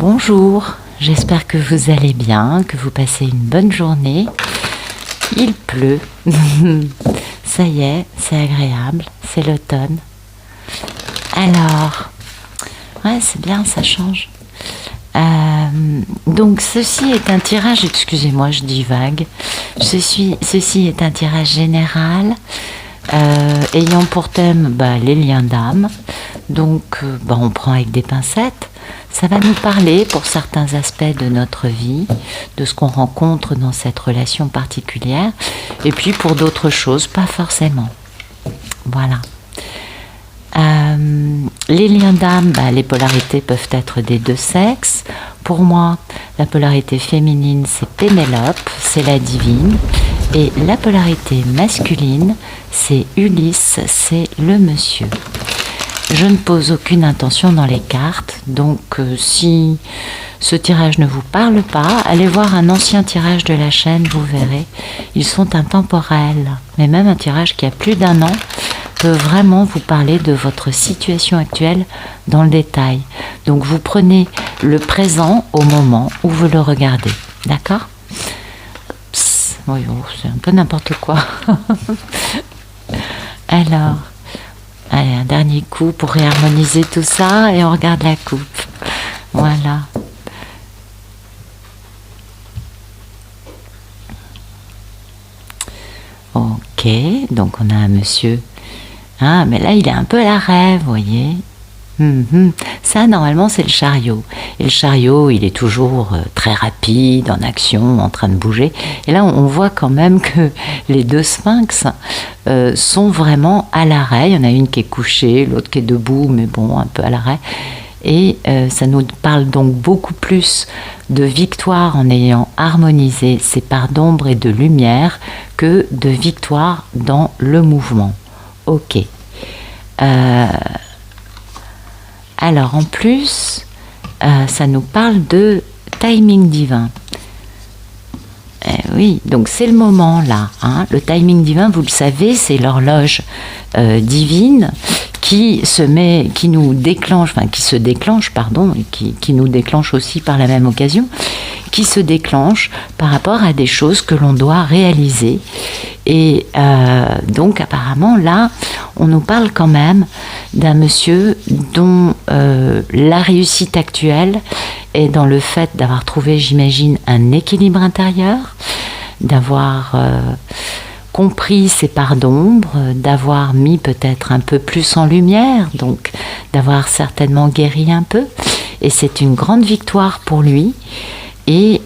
Bonjour, j'espère que vous allez bien, que vous passez une bonne journée. Il pleut, ça y est, c'est agréable, c'est l'automne. Alors, ouais, c'est bien, ça change. Donc ceci est un tirage, excusez-moi, je divague. Ceci est un tirage général ayant pour thème les liens d'âme. Donc on prend avec des pincettes. Ça va nous parler pour certains aspects de notre vie, de ce qu'on rencontre dans cette relation particulière, et puis pour d'autres choses, pas forcément. Voilà. Les liens d'âme, les polarités peuvent être des deux sexes. Pour moi, la polarité féminine, c'est Pénélope, c'est la divine. Et la polarité masculine, c'est Ulysse, c'est le monsieur. Je ne pose aucune intention dans les cartes, donc si ce tirage ne vous parle pas, allez voir un ancien tirage de la chaîne, vous verrez, ils sont intemporels. Mais même un tirage qui a plus d'1 an peut vraiment vous parler de votre situation actuelle dans le détail. Donc vous prenez le présent au moment où vous le regardez, d'accord ? Oui, c'est un peu n'importe quoi. Alors, allez, un dernier coup pour réharmoniser tout ça et on regarde la coupe. Voilà. Ok, donc on a un monsieur. Ah, mais là, il est un peu à l'arrêt, vous voyez. Ça, normalement, c'est le chariot. Et le chariot, il est toujours très rapide, en action, en train de bouger. Et là, on voit quand même que les deux sphinx sont vraiment à l'arrêt. Il y en a une qui est couchée, l'autre qui est debout, mais bon, un peu à l'arrêt. Et ça nous parle donc beaucoup plus de victoire en ayant harmonisé ces parts d'ombre et de lumière que de victoire dans le mouvement. Ok. Alors en plus, ça nous parle de timing divin. Oui, donc c'est le moment là. Le timing divin, vous le savez, c'est l'horloge divine qui se déclenche, qui nous déclenche aussi par la même occasion, qui se déclenche par rapport à des choses que l'on doit réaliser. Et donc apparemment là, on nous parle quand même d'un monsieur dont la réussite actuelle est dans le fait d'avoir trouvé, j'imagine, un équilibre intérieur, d'avoir compris ses parts d'ombre, d'avoir mis peut-être un peu plus en lumière, donc d'avoir certainement guéri un peu. Et c'est une grande victoire pour lui. Et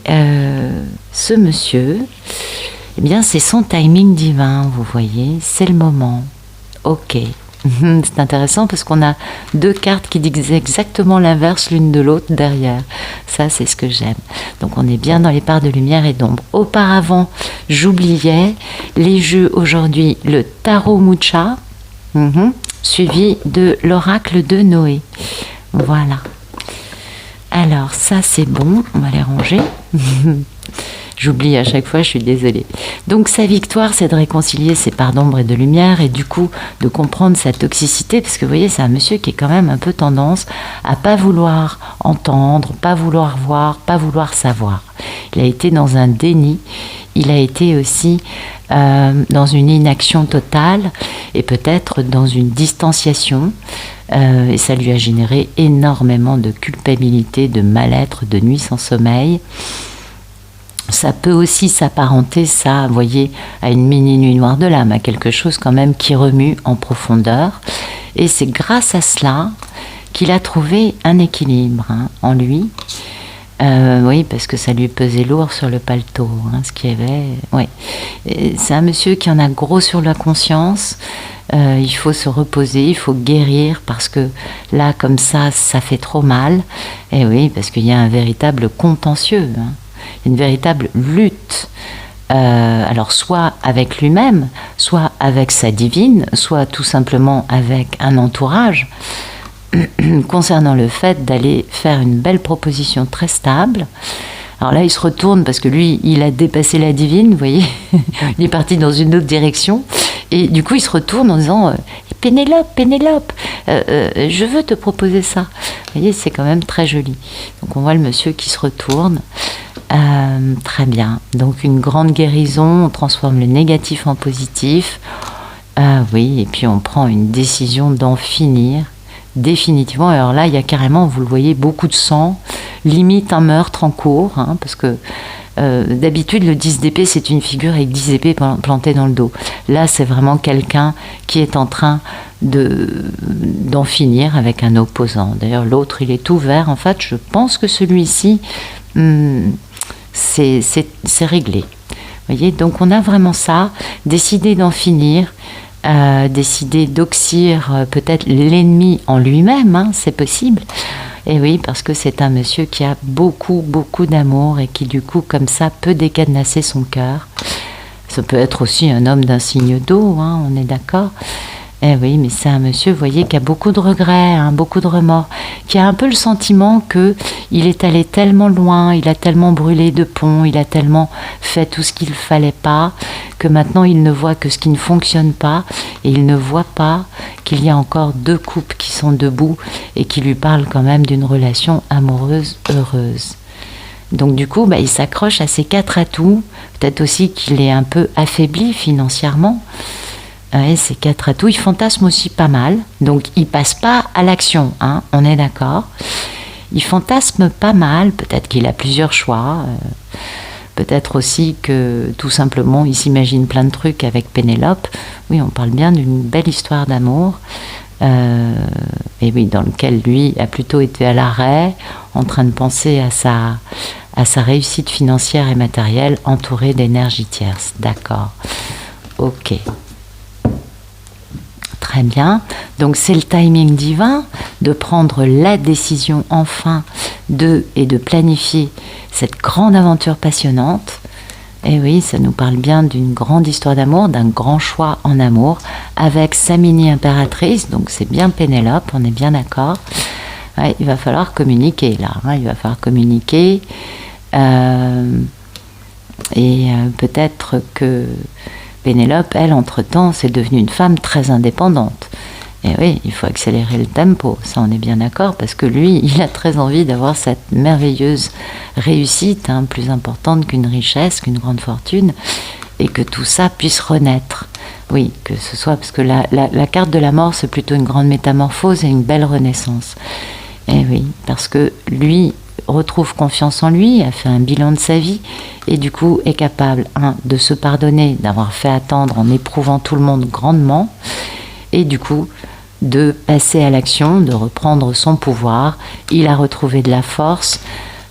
ce monsieur, eh bien, c'est son timing divin, vous voyez, c'est le moment. Ok. C'est intéressant parce qu'on a deux cartes qui disent exactement l'inverse l'une de l'autre derrière. Ça, c'est ce que j'aime. Donc, on est bien dans les parts de lumière et d'ombre. Auparavant, j'oubliais les jeux aujourd'hui, le Tarot Mucha, suivi de l'oracle de Noé. Voilà. Alors, ça, c'est bon. On va les ranger. J'oublie à chaque fois, je suis désolée. Donc sa victoire, c'est de réconcilier ses parts d'ombre et de lumière et du coup de comprendre sa toxicité, parce que vous voyez, c'est un monsieur qui est quand même un peu tendance à pas vouloir entendre, pas vouloir voir, pas vouloir savoir. Il a été dans un déni, il a été aussi dans une inaction totale et peut-être dans une distanciation. Et ça lui a généré énormément de culpabilité, de mal-être, de nuits sans sommeil. Ça peut aussi s'apparenter, ça, vous voyez, à une mini nuit noire de l'âme, à quelque chose quand même qui remue en profondeur. Et c'est grâce à cela qu'il a trouvé un équilibre en lui. Oui, parce que ça lui pesait lourd sur le paletot, ce qu'il y avait. Oui. C'est un monsieur qui en a gros sur la conscience. Il faut se reposer, il faut guérir, parce que là, comme ça fait trop mal. Et oui, parce qu'il y a un véritable contentieux, une véritable lutte, alors soit avec lui-même, soit avec sa divine, soit tout simplement avec un entourage, concernant le fait d'aller faire une belle proposition très stable. Alors là, il se retourne parce que lui, il a dépassé la divine, vous voyez, il est parti dans une autre direction, et du coup, il se retourne en disant, Pénélope, Pénélope, je veux te proposer ça. Vous voyez, c'est quand même très joli. Donc on voit le monsieur qui se retourne. Très bien. Donc une grande guérison, on transforme le négatif en positif. Oui, et puis on prend une décision d'en finir définitivement. Alors là, il y a carrément, vous le voyez, beaucoup de sang, limite un meurtre en cours, hein, parce que d'habitude, le 10 d'épée, c'est une figure avec 10 épées plantées dans le dos. Là, c'est vraiment quelqu'un qui est en train d'en finir avec un opposant. D'ailleurs, l'autre, il est tout vert. En fait, je pense que celui-ci, c'est réglé. Vous voyez, donc on a vraiment ça, décider d'en finir, décider d'oxyre peut-être l'ennemi en lui-même, hein, c'est possible. Et oui, parce que c'est un monsieur qui a beaucoup, beaucoup d'amour et qui, du coup, comme ça, peut décadenasser son cœur. Ça peut être aussi un homme d'un signe d'eau, hein, on est d'accord. Eh oui, mais c'est un monsieur, vous voyez, qui a beaucoup de regrets, hein, beaucoup de remords, qui a un peu le sentiment qu'il est allé tellement loin, il a tellement brûlé de ponts, il a tellement fait tout ce qu'il ne fallait pas, que maintenant il ne voit que ce qui ne fonctionne pas, et il ne voit pas qu'il y a encore deux couples qui sont debout et qui lui parlent quand même d'une relation amoureuse heureuse. Donc du coup, il s'accroche à ces 4 atouts, peut-être aussi qu'il est un peu affaibli financièrement. Et ces 4 atouts, il fantasme aussi pas mal, donc il passe pas à l'action, hein, on est d'accord. Il fantasme pas mal, peut-être qu'il a plusieurs choix, peut-être aussi que tout simplement il s'imagine plein de trucs avec Pénélope. Oui, on parle bien d'une belle histoire d'amour, et oui, dans lequel lui a plutôt été à l'arrêt, en train de penser à sa réussite financière et matérielle, entourée d'énergie tierce. D'accord, ok. Très bien, donc c'est le timing divin de prendre la décision enfin et de planifier cette grande aventure passionnante. Et oui, ça nous parle bien d'une grande histoire d'amour, d'un grand choix en amour, avec sa mini-impératrice, donc c'est bien Pénélope, on est bien d'accord. Ouais, il va falloir communiquer là, hein, il va falloir communiquer, peut-être que Pénélope, elle, entre-temps, c'est devenue une femme très indépendante. Et oui, il faut accélérer le tempo, ça on est bien d'accord, parce que lui, il a très envie d'avoir cette merveilleuse réussite, hein, plus importante qu'une richesse, qu'une grande fortune, et que tout ça puisse renaître. Oui, que ce soit, parce que la carte de la mort, c'est plutôt une grande métamorphose et une belle renaissance. Et oui, parce que lui retrouve confiance en lui, a fait un bilan de sa vie et du coup est capable, de se pardonner d'avoir fait attendre en éprouvant tout le monde grandement et du coup de passer à l'action, de reprendre son pouvoir. Il a retrouvé de la force,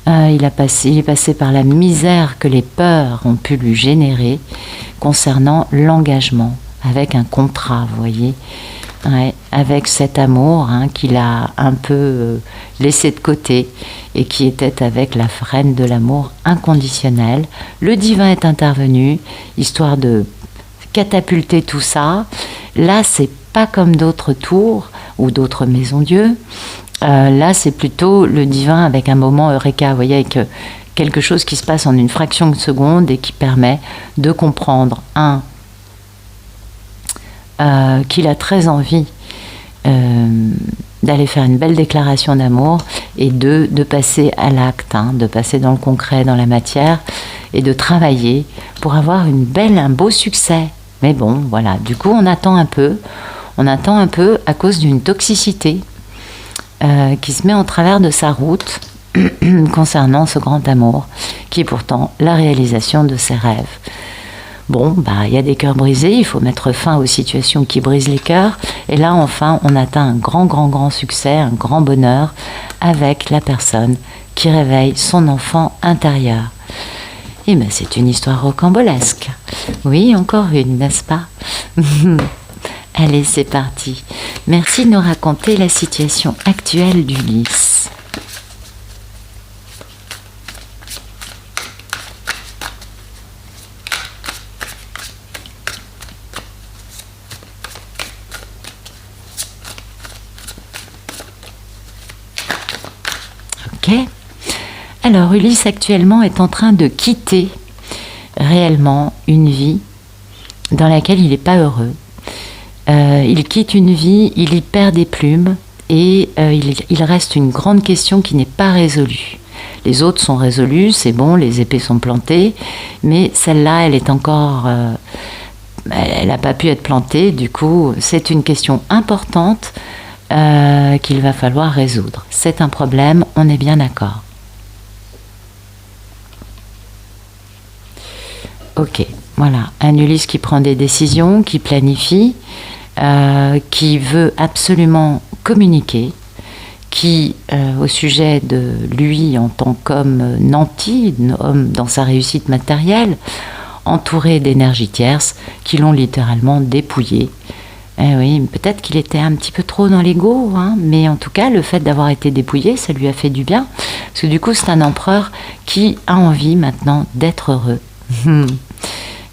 il est passé par la misère que les peurs ont pu lui générer concernant l'engagement avec un contrat, vous voyez. Ouais, avec cet amour, hein, qu'il a un peu laissé de côté et qui était avec la reine de l'amour inconditionnel. Le divin est intervenu, histoire de catapulter tout ça. Là, c'est pas comme d'autres tours ou d'autres maisons-dieu. Là, c'est plutôt le divin avec un moment eureka, vous voyez, avec quelque chose qui se passe en une fraction de seconde et qui permet de comprendre, qu'il a très envie d'aller faire une belle déclaration d'amour et de passer à l'acte, de passer dans le concret, dans la matière et de travailler pour avoir un beau succès. Mais bon, voilà, du coup on attend un peu à cause d'une toxicité qui se met en travers de sa route concernant ce grand amour qui est pourtant la réalisation de ses rêves. Bon, il y a des cœurs brisés, il faut mettre fin aux situations qui brisent les cœurs. Et là, enfin, on atteint un grand, grand, grand succès, un grand bonheur avec la personne qui réveille son enfant intérieur. Et bien, c'est une histoire rocambolesque. Oui, encore une, n'est-ce pas? Allez, c'est parti. Merci de nous raconter la situation actuelle d'Ulysse. Ok. Alors Ulysse actuellement est en train de quitter réellement une vie dans laquelle il n'est pas heureux. Il quitte une vie, il y perd des plumes et il reste une grande question qui n'est pas résolue. Les autres sont résolues, c'est bon, les épées sont plantées, mais celle-là, elle est encore... elle n'a pas pu être plantée, du coup, c'est une question importante qu'il va falloir résoudre. C'est un problème, on est bien d'accord. Ok, voilà, un Ulysse qui prend des décisions, qui planifie, qui veut absolument communiquer, qui, au sujet de lui en tant qu'homme nanti, homme dans sa réussite matérielle, entouré d'énergies tierces qui l'ont littéralement dépouillé. Eh oui, peut-être qu'il était un petit peu trop dans l'ego, hein, mais en tout cas, le fait d'avoir été dépouillé, ça lui a fait du bien, parce que du coup, c'est un empereur qui a envie maintenant d'être heureux.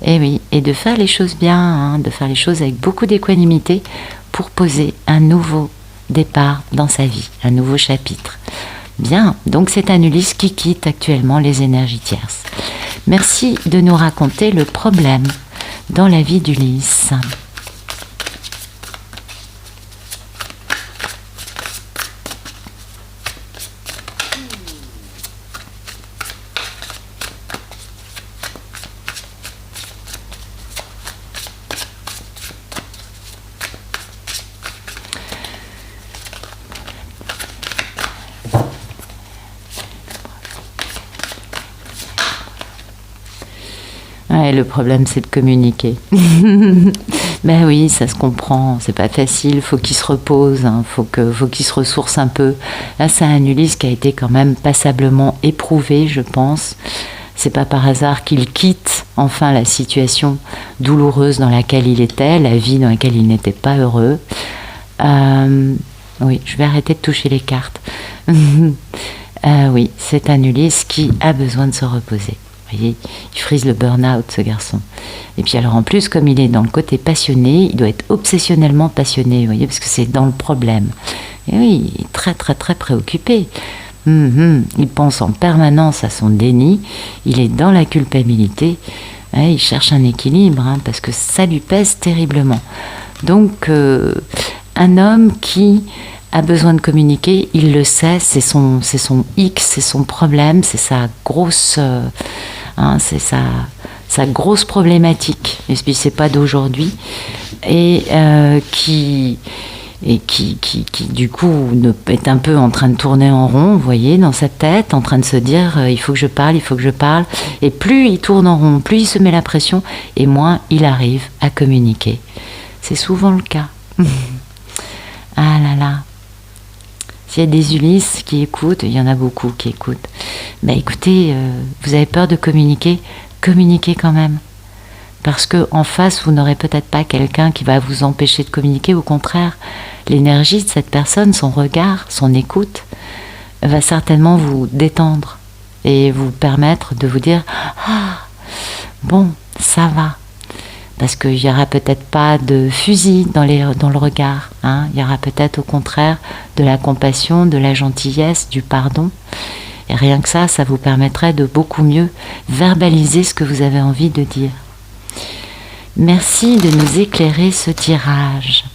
Et oui, et de faire les choses bien, hein, de faire les choses avec beaucoup d'équanimité pour poser un nouveau départ dans sa vie, un nouveau chapitre. Bien, donc c'est un Ulysse qui quitte actuellement les énergies tierces. Merci de nous raconter le problème dans la vie d'Ulysse. Ouais, le problème, c'est de communiquer. Ben oui, ça se comprend, c'est pas facile, faut qu'il se repose, hein, faut qu'il se ressource un peu. Là, c'est un Ulysse qui a été quand même passablement éprouvé, je pense. C'est pas par hasard qu'il quitte enfin la situation douloureuse dans laquelle il était, la vie dans laquelle il n'était pas heureux. Oui, je vais arrêter de toucher les cartes. Oui, c'est un Ulysse qui a besoin de se reposer. Vous voyez, il frise le burn-out, ce garçon. Et puis alors en plus, comme il est dans le côté passionné, il doit être obsessionnellement passionné, vous voyez, parce que c'est dans le problème. Et oui, il est très très très préoccupé. Il pense en permanence à son déni, il est dans la culpabilité, il cherche un équilibre, hein, parce que ça lui pèse terriblement. Donc, un homme qui a besoin de communiquer, il le sait, c'est son X, c'est son problème, c'est sa grosse... c'est sa grosse problématique, et puis c'est pas d'aujourd'hui, et qui du coup est un peu en train de tourner en rond, vous voyez, dans sa tête, en train de se dire il faut que je parle, et plus il tourne en rond, plus il se met la pression, et moins il arrive à communiquer. C'est souvent le cas. Ah là là. S'il y a des Ulysses qui écoutent, il y en a beaucoup qui écoutent, ben écoutez, vous avez peur de communiquer, communiquez quand même. Parce qu'en face, vous n'aurez peut-être pas quelqu'un qui va vous empêcher de communiquer. Au contraire, l'énergie de cette personne, son regard, son écoute, va certainement vous détendre et vous permettre de vous dire « Ah, bon, ça va ». Parce qu'il n'y aura peut-être pas de fusil dans le regard. Hein. Il y aura peut-être au contraire de la compassion, de la gentillesse, du pardon. Et rien que ça vous permettrait de beaucoup mieux verbaliser ce que vous avez envie de dire. Merci de nous éclairer ce tirage.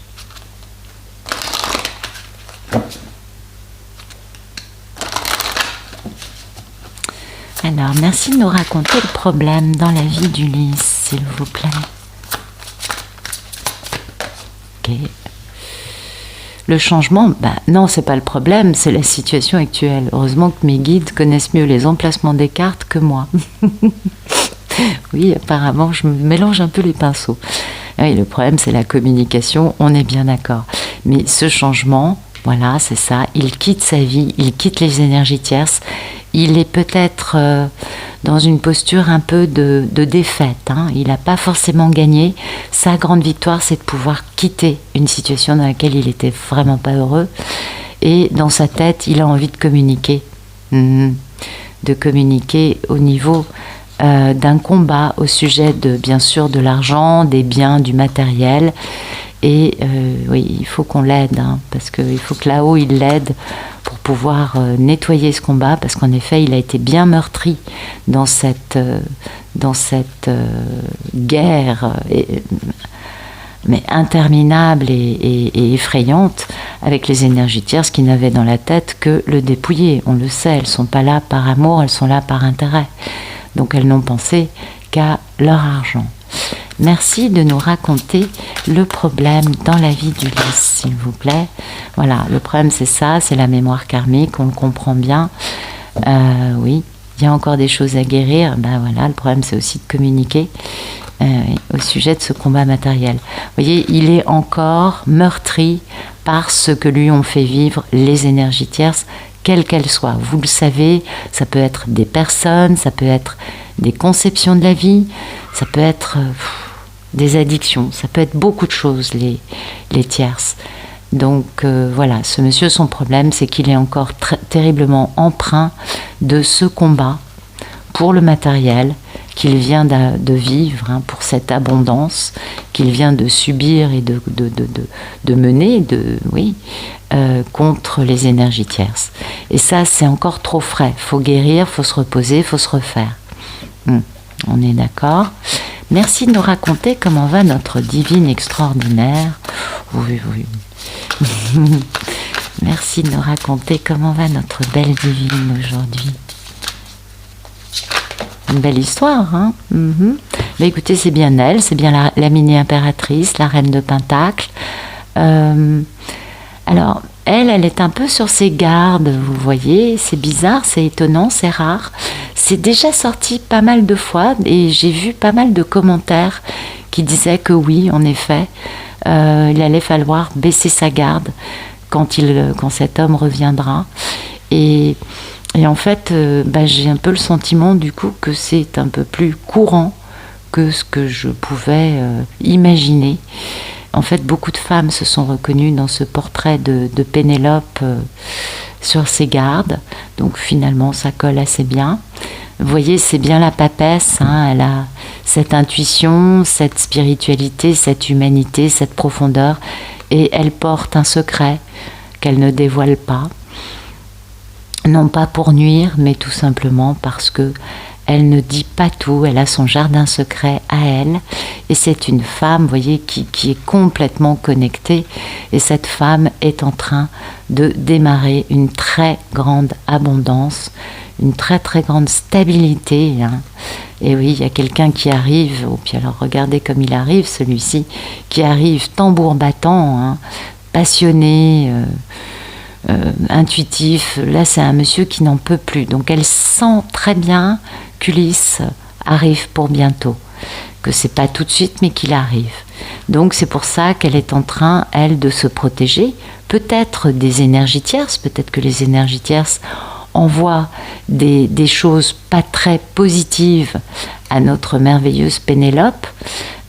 Alors, merci de nous raconter le problème dans la vie d'Ulysse, s'il vous plaît. Okay. Le changement, non, c'est pas le problème, c'est la situation actuelle. Heureusement que mes guides connaissent mieux les emplacements des cartes que moi. Oui, apparemment, je me mélange un peu les pinceaux. Oui, le problème, c'est la communication, on est bien d'accord. Mais ce changement, voilà, c'est ça, il quitte sa vie, il quitte les énergies tierces, il est peut-être dans une posture un peu de défaite, hein. Il n'a pas forcément gagné. Sa grande victoire, c'est de pouvoir quitter une situation dans laquelle il n'était vraiment pas heureux. Et dans sa tête, il a envie de communiquer. De communiquer au niveau d'un combat au sujet de, bien sûr, de l'argent, des biens, du matériel. Et oui, il faut qu'on l'aide, hein, parce qu'il faut que là-haut, il l'aide pour pouvoir nettoyer ce combat, parce qu'en effet, il a été bien meurtri dans cette guerre mais interminable et effrayante avec les énergies tierces qui n'avaient dans la tête que le dépouiller. On le sait, elles ne sont pas là par amour, elles sont là par intérêt. Donc elles n'ont pensé qu'à leur argent. Merci de nous raconter le problème dans la vie d'Ulysse, s'il vous plaît. Voilà, le problème c'est ça, c'est la mémoire karmique, on le comprend bien. Oui, il y a encore des choses à guérir. Ben voilà, le problème c'est aussi de communiquer au sujet de ce combat matériel. Vous voyez, il est encore meurtri par ce que lui ont fait vivre les énergies tierces, quelles qu'elles soient. Vous le savez, ça peut être des personnes, ça peut être des conceptions de la vie, ça peut être des addictions, ça peut être beaucoup de choses, les tierces. Donc voilà, ce monsieur, son problème, c'est qu'il est encore terriblement empreint de ce combat pour le matériel qu'il vient de vivre, hein, pour cette abondance qu'il vient de subir et de mener, contre les énergies tierces. Et ça, c'est encore trop frais. Il faut guérir, il faut se reposer, il faut se refaire. On est d'accord? Merci de nous raconter comment va notre divine extraordinaire. Oui. Merci de nous raconter comment va notre belle divine aujourd'hui. Une belle histoire, hein. Mais écoutez, c'est bien elle, c'est bien la mini-impératrice, la reine de Pentacle. Alors, elle est un peu sur ses gardes, vous voyez, c'est bizarre, c'est étonnant, c'est rare. C'est déjà sorti pas mal de fois et j'ai vu pas mal de commentaires qui disaient que oui, en effet, il allait falloir baisser sa garde quand cet homme reviendra. Et en fait, j'ai un peu le sentiment du coup que c'est un peu plus courant que ce que je pouvais imaginer. En fait, beaucoup de femmes se sont reconnues dans ce portrait de Pénélope sur ses gardes. Donc finalement, ça colle assez bien. Vous voyez, c'est bien la papesse, hein, elle a cette intuition, cette spiritualité, cette humanité, cette profondeur. Et elle porte un secret qu'elle ne dévoile pas. Non pas pour nuire, mais tout simplement parce que elle ne dit pas tout, elle a son jardin secret à elle, et c'est une femme, vous voyez, qui est complètement connectée, et cette femme est en train de démarrer une très grande abondance, une très très grande stabilité, hein. Et oui, il y a quelqu'un qui arrive, puis alors regardez comme il arrive, celui-ci, qui arrive tambour battant, hein, passionné, intuitif. Là, c'est un monsieur qui n'en peut plus. Donc, elle sent très bien qu'Ulysse arrive pour bientôt, que c'est pas tout de suite, mais qu'il arrive. Donc, c'est pour ça qu'elle est en train, elle, de se protéger, peut-être des énergies tierces, peut-être que les énergies tierces envoient des choses pas très positives à notre merveilleuse Pénélope.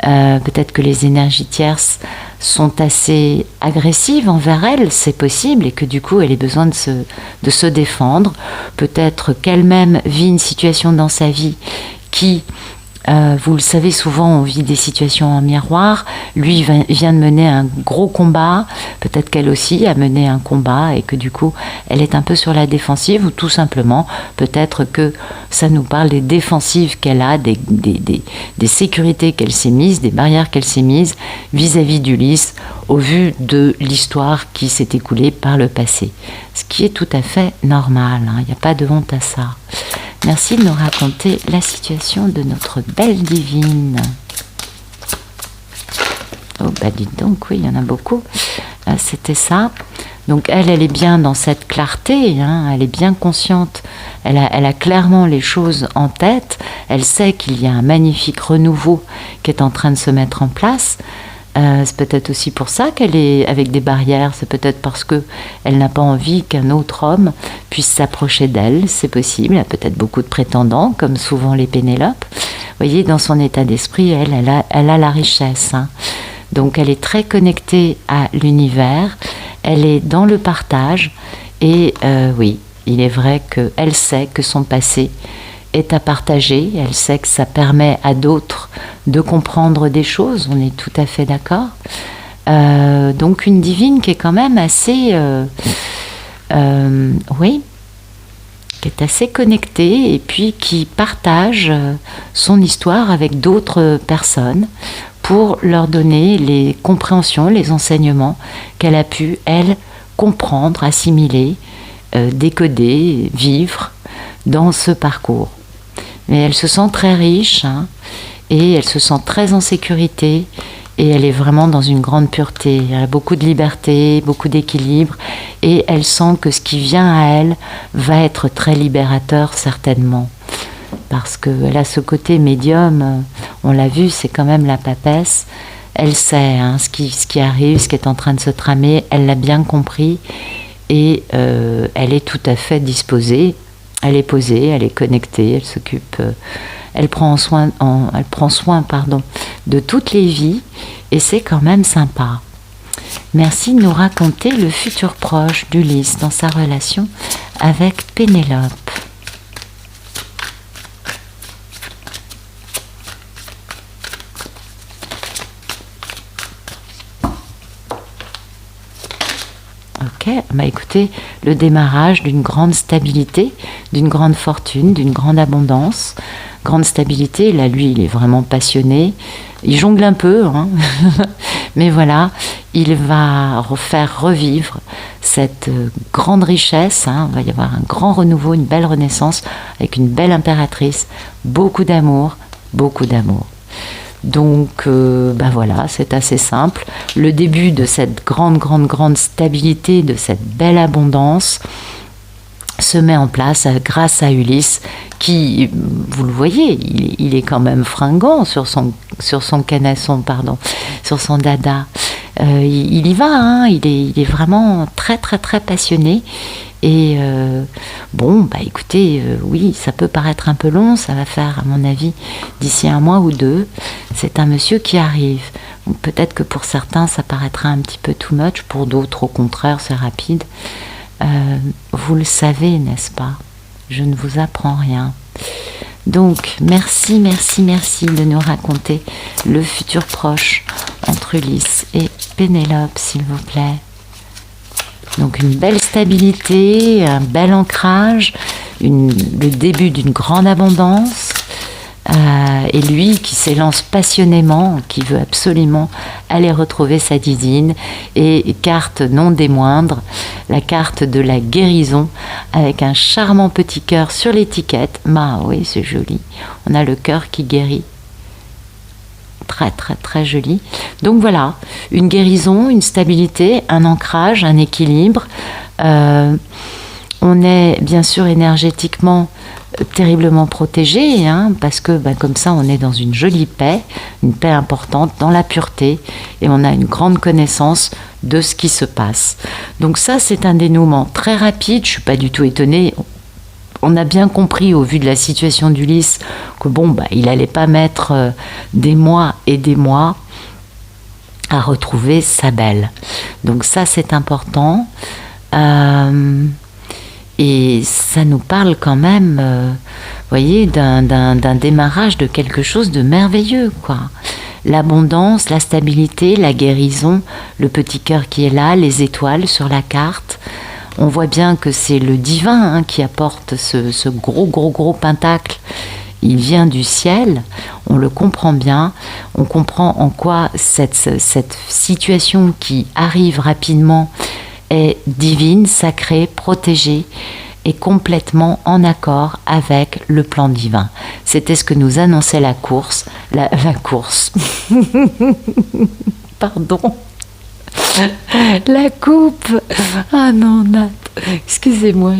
Peut-être que les énergies tierces sont assez agressives envers elle, c'est possible, et que du coup elle ait besoin de se défendre. Peut-être qu'elle-même vit une situation dans sa vie qui, vous le savez, souvent on vit des situations en miroir. Lui vient de mener un gros combat, peut-être qu'elle aussi a mené un combat et que du coup elle est un peu sur la défensive, ou tout simplement peut-être que ça nous parle des défensives qu'elle a, des sécurités qu'elle s'est mises, des barrières qu'elle s'est mises vis-à-vis d'Ulysse au vu de l'histoire qui s'est écoulée par le passé. Ce qui est tout à fait normal, hein, il n'y a pas de honte à ça. Merci de nous raconter la situation de notre belle divine. Oh, dites donc, oui, il y en a beaucoup. C'était ça. Donc, elle est bien dans cette clarté, hein, elle est bien consciente. Elle a clairement les choses en tête. Elle sait qu'il y a un magnifique renouveau qui est en train de se mettre en place. C'est peut-être aussi pour ça qu'elle est avec des barrières. C'est peut-être parce qu'elle n'a pas envie qu'un autre homme puisse s'approcher d'elle. C'est possible. Elle a peut-être beaucoup de prétendants, comme souvent les Pénélopes. Vous voyez, dans son état d'esprit, elle a la richesse, hein. Donc elle est très connectée à l'univers. Elle est dans le partage. Et oui, il est vrai qu'elle sait que son passé est à partager, elle sait que ça permet à d'autres de comprendre des choses, on est tout à fait d'accord. Donc une divine qui est quand même assez, oui, qui est assez connectée et puis qui partage son histoire avec d'autres personnes pour leur donner les compréhensions, les enseignements qu'elle a pu, elle, comprendre, assimiler, décoder, vivre dans ce parcours. Mais elle se sent très riche, hein, et elle se sent très en sécurité, et elle est vraiment dans une grande pureté. Elle a beaucoup de liberté, beaucoup d'équilibre, et elle sent que ce qui vient à elle va être très libérateur certainement. Parce qu'elle a ce côté médium, on l'a vu, c'est quand même la papesse. Elle sait hein, ce qui arrive, ce qui est en train de se tramer, elle l'a bien compris, et elle est tout à fait disposée. Elle est posée, elle est connectée, elle s'occupe, elle prend soin de toutes les vies, et c'est quand même sympa. Merci de nous raconter le futur proche d'Ulysse dans sa relation avec Pénélope. Ok, bah écoutez, le démarrage d'une grande stabilité, d'une grande fortune, d'une grande abondance, grande stabilité. Là, lui, il est vraiment passionné. Il jongle un peu, hein. Mais voilà, il va faire revivre cette grande richesse. Hein. Il va y avoir un grand renouveau, une belle renaissance avec une belle impératrice, beaucoup d'amour, beaucoup d'amour. Donc, ben voilà, c'est assez simple. Le début de cette grande stabilité, de cette belle abondance, se met en place grâce à Ulysse, qui, vous le voyez, il est quand même fringant sur son canasson, sur son dada. Il y va, hein, il est vraiment très passionné. Et bon, bah écoutez, oui, ça peut paraître un peu long, ça va faire, à mon avis, d'ici 1 mois ou 2. C'est un monsieur qui arrive. Donc, peut-être que pour certains, ça paraîtra un petit peu too much, pour d'autres, au contraire, c'est rapide. Vous le savez, n'est-ce pas? Je ne vous apprends rien. Donc, merci de nous raconter le futur proche entre Ulysse et Pénélope, s'il vous plaît. Donc une belle stabilité, un bel ancrage, le début d'une grande abondance, et lui qui s'élance passionnément, qui veut absolument aller retrouver sa Didine, et carte non des moindres, la carte de la guérison, avec un charmant petit cœur sur l'étiquette. Bah oui, c'est joli, on a le cœur qui guérit. Très joli. Donc voilà, une guérison, une stabilité, un ancrage, un équilibre. On est bien sûr énergétiquement terriblement protégé, hein, parce que comme ça on est dans une jolie paix, une paix importante, dans la pureté, et on a une grande connaissance de ce qui se passe. Donc ça, c'est un dénouement très rapide, je ne suis pas du tout étonnée. On a bien compris au vu de la situation d'Ulysse que il n'allait pas mettre des mois et des mois à retrouver sa belle. Donc ça, c'est important. Et ça nous parle quand même, voyez, d'un démarrage de quelque chose de merveilleux, quoi. L'abondance, la stabilité, la guérison, le petit cœur qui est là, les étoiles sur la carte. On voit bien que c'est le divin qui apporte ce gros pentacle. Il vient du ciel, on le comprend bien, on comprend en quoi cette situation qui arrive rapidement est divine, sacrée, protégée et complètement en accord avec le plan divin. C'était ce que nous annonçait la course. Pardon. La coupe. Ah non, Nat. Excusez-moi,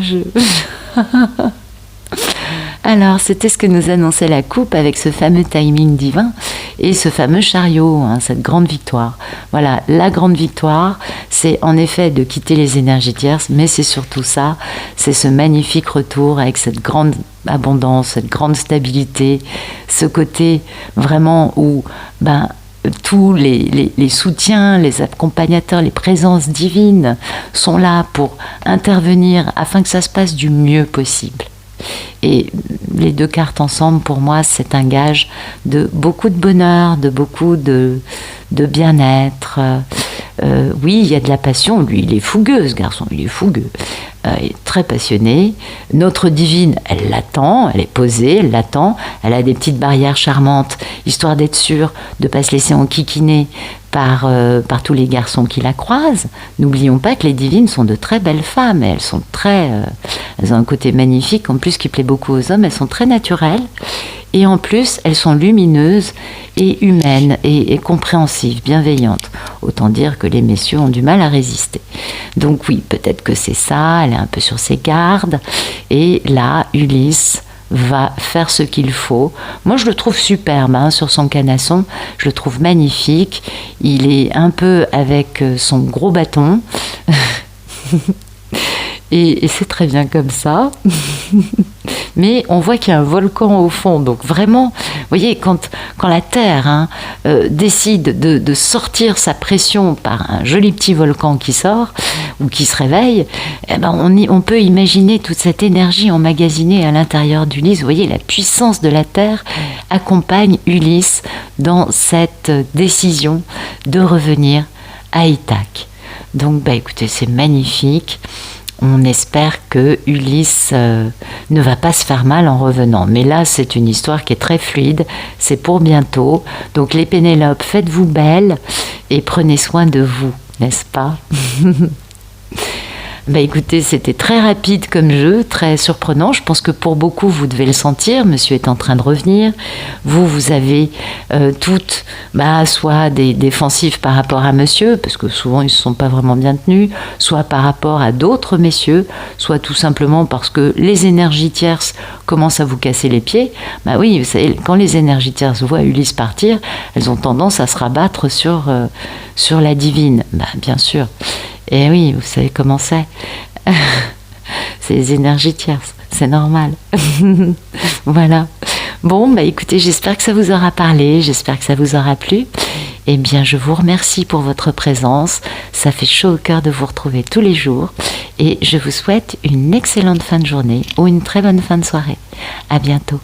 Alors, c'était ce que nous annonçait la coupe avec ce fameux timing divin et ce fameux chariot, cette grande victoire. Voilà, la grande victoire, c'est en effet de quitter les énergies tierces, mais c'est surtout ça, c'est ce magnifique retour avec cette grande abondance, cette grande stabilité, ce côté vraiment où tous les soutiens, les accompagnateurs, les présences divines sont là pour intervenir afin que ça se passe du mieux possible. Et les 2 cartes ensemble, pour moi, c'est un gage de beaucoup de bonheur, de beaucoup de bien-être. oui, il y a de la passion. Lui, il est fougueux, ce garçon, il est fougueux. Il est très passionné. Notre divine, elle l'attend, elle est posée, elle l'attend. Elle a des petites barrières charmantes, histoire d'être sûre de ne pas se laisser enquiquiner par tous les garçons qui la croisent. N'oublions pas que les divines sont de très belles femmes. Elles sont elles ont un côté magnifique, en plus qui plaît beaucoup aux hommes. Elles sont très naturelles. Et en plus, elles sont lumineuses et humaines et compréhensives, bienveillantes. Autant dire que les messieurs ont du mal à résister. Donc oui, peut-être que c'est ça, elle est un peu sur ses gardes. Et là, Ulysse va faire ce qu'il faut. Moi, je le trouve superbe sur son canasson. Je le trouve magnifique. Il est un peu avec son gros bâton. Et c'est très bien comme ça. Mais on voit qu'il y a un volcan au fond. Donc vraiment, vous voyez, quand la Terre décide de sortir sa pression par un joli petit volcan qui sort ou qui se réveille, eh ben on peut imaginer toute cette énergie emmagasinée à l'intérieur d'Ulysse. Vous voyez, la puissance de la Terre accompagne Ulysse dans cette décision de revenir à Ithaque. Donc, écoutez, c'est magnifique. On espère que Ulysse ne va pas se faire mal en revenant. Mais là, c'est une histoire qui est très fluide. C'est pour bientôt. Donc les Pénélopes, faites-vous belle et prenez soin de vous, n'est-ce pas? Écoutez, c'était très rapide comme jeu, très surprenant. Je pense que pour beaucoup, vous devez le sentir. Monsieur est en train de revenir. Vous avez toutes, soit des défensifs par rapport à monsieur, parce que souvent, ils ne se sont pas vraiment bien tenus, soit par rapport à d'autres messieurs, soit tout simplement parce que les énergies tierces commencent à vous casser les pieds. Oui, vous savez, quand les énergies tierces voient Ulysse partir, elles ont tendance à se rabattre sur la divine. Bien sûr. Et oui, vous savez comment c'est. C'est les énergies tierces, c'est normal. Voilà. Bon, écoutez, j'espère que ça vous aura parlé, j'espère que ça vous aura plu. Eh bien, je vous remercie pour votre présence. Ça fait chaud au cœur de vous retrouver tous les jours. Et je vous souhaite une excellente fin de journée ou une très bonne fin de soirée. À bientôt.